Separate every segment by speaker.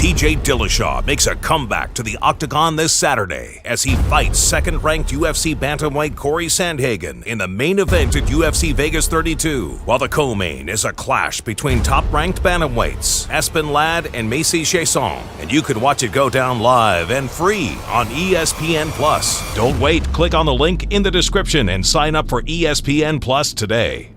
Speaker 1: TJ Dillashaw makes a comeback to the octagon this Saturday as he fights second-ranked UFC bantamweight Corey Sandhagen in the main event at UFC Vegas 32, while the co-main is a clash between top-ranked bantamweights Aspen Ladd and Macy Chiasson, and you can watch it go down live and free on ESPN+. Don't wait, click on the link in the description and sign up for ESPN Plus today.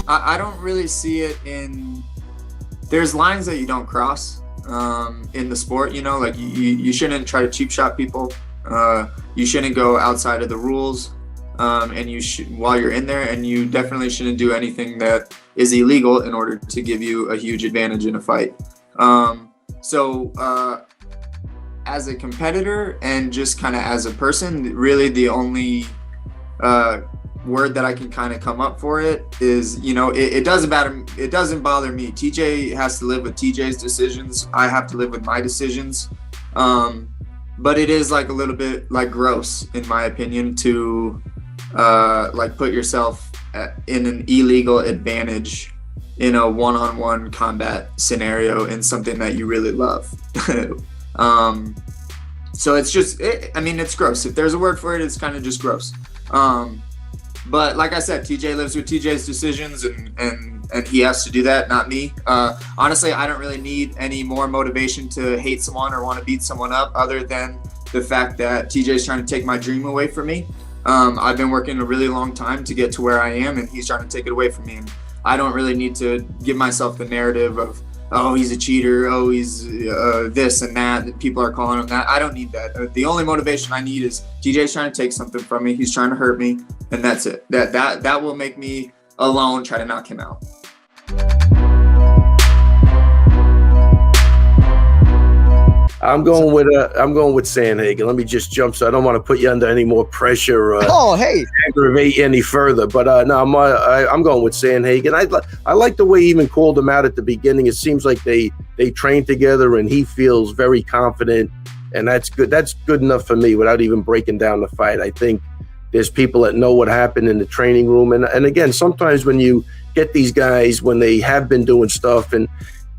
Speaker 2: I don't really see it there's lines that you don't cross in the sport, like you shouldn't try to cheap shot people. You shouldn't go outside of the rules, and while you're in there, and you definitely shouldn't do anything that is illegal in order to give you a huge advantage in a fight. So as a competitor and just kind of as a person, really the only word that I can kind of come up for it is, it doesn't matter. It doesn't bother me. TJ has to live with TJ's decisions. I have to live with my decisions. But it is like a little bit like gross, in my opinion, to like put yourself in an illegal advantage in a one-on-one combat scenario in something that you really love. So it's just, it's gross. If there's a word for it, it's kind of just gross. But like I said, TJ lives with TJ's decisions, and he has to do that, not me. Honestly, I don't really need any more motivation to hate someone or want to beat someone up, other than the fact that TJ's trying to take my dream away from me. I've been working a really long time to get to where I am, and he's trying to take it away from me. And I don't really need to give myself the narrative of, oh, he's a cheater, oh, he's this and that people are calling him that. I don't need that. The only motivation I need is TJ's trying to take something from me. He's trying to hurt me, and that's it. That will make me alone try to knock him out.
Speaker 3: I'm going with Sandhagen. Let me just jump, so I don't want to put you under any more pressure. Aggravate you any further. But no, I'm going with Sandhagen. I like the way he even called him out at the beginning. It seems like they train together, and he feels very confident, and that's good. That's good enough for me without even breaking down the fight. I think there's people that know what happened in the training room, and again, sometimes when you get these guys when they have been doing stuff, and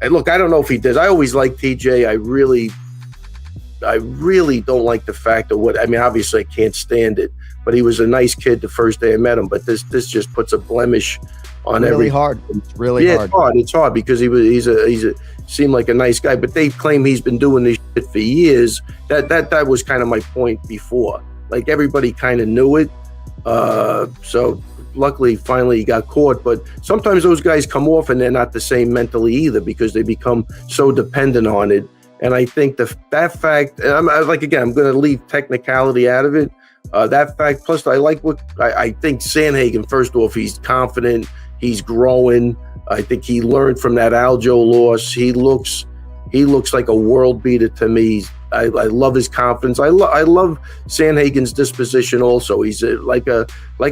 Speaker 3: look, I don't know if he did. I always liked TJ. I really don't like the fact of obviously I can't stand it, but he was a nice kid the first day I met him, but this just puts a blemish on
Speaker 4: really hard. It's really hard.
Speaker 3: It's hard because he seemed like a nice guy, but they claim he's been doing this shit for years. That was kind of my point before. Like, everybody kind of knew it. So luckily, finally, he got caught. But sometimes those guys come off and they're not the same mentally either, because they become so dependent on it. And I think that fact, and I'm going to leave technicality out of it. That fact, plus I think Sandhagen, first off, he's confident, he's growing. I think he learned from that Aljo loss. He looks like a world beater to me. I love his confidence. I love Sandhagen's disposition also. He's like a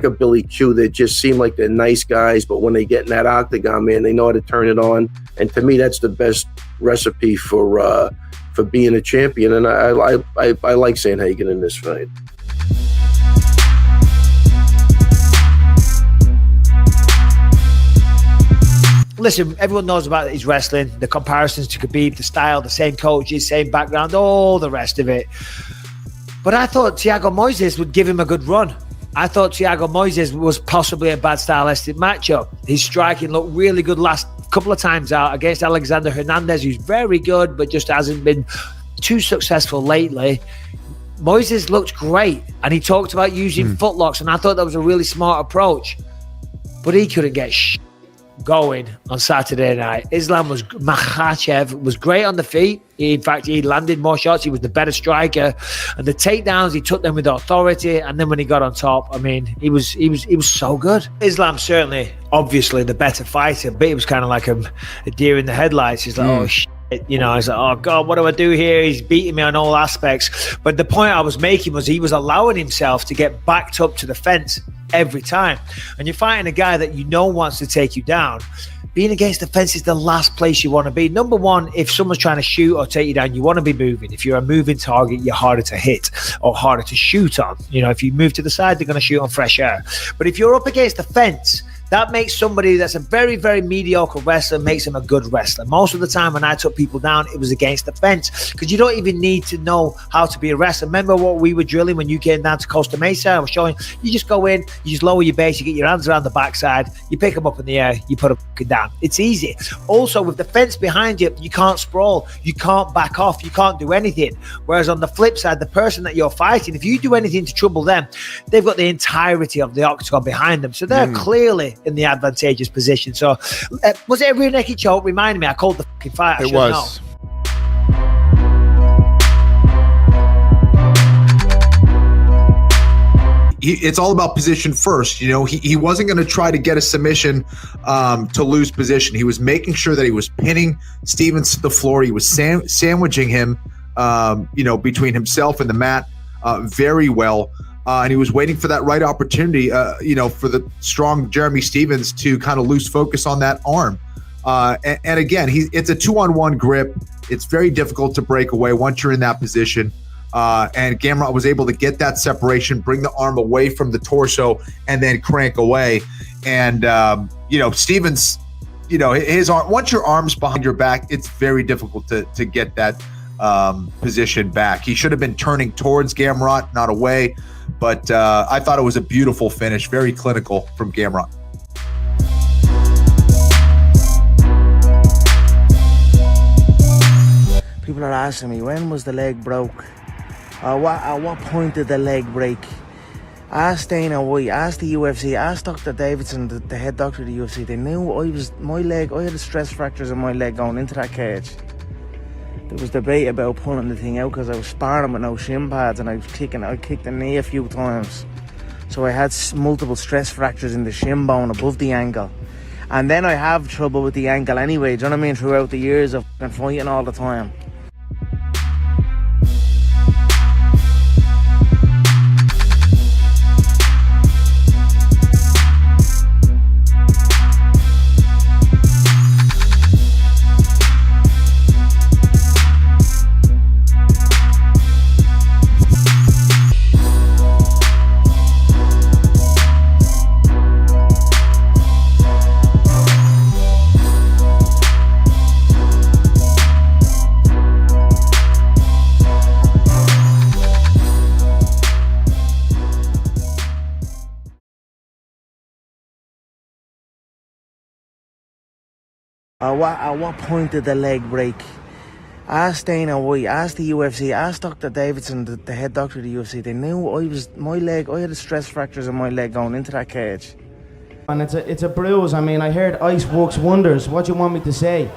Speaker 3: Billy Q. They just seem like they're nice guys, but when they get in that octagon, man, they know how to turn it on. And to me, that's the best recipe for being a champion. And I like Sandhagen in this fight.
Speaker 5: Listen, everyone knows about his wrestling, the comparisons to Khabib, the style, the same coaches, same background, all the rest of it. But I thought Thiago Moises would give him a good run. I thought Thiago Moises was possibly a bad stylistic matchup. His striking looked really good last couple of times out against Alexander Hernandez, who's very good, but just hasn't been too successful lately. Moises looked great, and he talked about using footlocks, and I thought that was a really smart approach. But he couldn't get going on Saturday night. Makhachev was great on the feet. In fact, he landed more shots. He was the better striker, and the takedowns, he took them with authority. And then when he got on top, he was so good. Islam certainly, obviously, the better fighter, but it was kind of like a deer in the headlights. He's like, oh shit. I was like, oh God, what do I do here? He's beating me on all aspects. But the point I was making was he was allowing himself to get backed up to the fence every time. And you're fighting a guy that wants to take you down. being against the fence is the last place you want to be. Number one, if someone's trying to shoot or take you down, you want to be moving. If you're a moving target, you're harder to hit or harder to shoot on. You know, if you move to the side, they're going to shoot on fresh air. But if you're up against the fence, that makes somebody that's a very, very mediocre wrestler, makes him a good wrestler. Most of the time when I took people down, it was against the fence, because you don't even need to know how to be a wrestler. Remember what we were drilling when you came down to Costa Mesa? I was showing you just go in, you just lower your base, you get your hands around the backside, you pick them up in the air, you put them down. It's easy. Also, with the fence behind you, you can't sprawl, you can't back off, you can't do anything. Whereas on the flip side, the person that you're fighting, if you do anything to trouble them, they've got the entirety of the octagon behind them. So they're clearly in the advantageous position. So was it a rear naked choke? Remind me, I called the fucking fight.
Speaker 4: It was.
Speaker 6: It's all about position first. You know, he wasn't going to try to get a submission to lose position. He was making sure that he was pinning Stephens to the floor. He was sandwiching him, you know, between himself and the mat very well. And he was waiting for that right opportunity, you know, for the strong Jeremy Stephens to kind of lose focus on that arm. And again, it's a 2-on-1 grip. It's very difficult to break away once you're in that position. And Gamrot was able to get that separation, bring the arm away from the torso, and then crank away. And, you know, Stephens, you know, his arm, once your arm's behind your back, it's very difficult to get that position back. He should have been turning towards Gamrot, not away. But I thought it was a beautiful finish, very clinical from Gamrot.
Speaker 7: People are asking me, when was the leg broke? At what point did the leg break? Ask Dana White, ask the UFC, ask Dr. Davidson, the head doctor of the UFC. They knew I had stress fractures in my leg going into that cage. There was debate about pulling the thing out because I was sparring with no shin pads, and I kicked the knee a few times. So I had multiple stress fractures in the shin bone above the ankle. And then I have trouble with the ankle anyway, do you know what I mean, throughout the years of fighting all the time. At what point did the leg break? Ask Dana White, ask the UFC, ask Dr. Davidson, the head doctor of the UFC. They knew I had stress fractures in my leg going into that cage.
Speaker 8: And it's a bruise. I mean, I heard ice works wonders. What do you want me to say?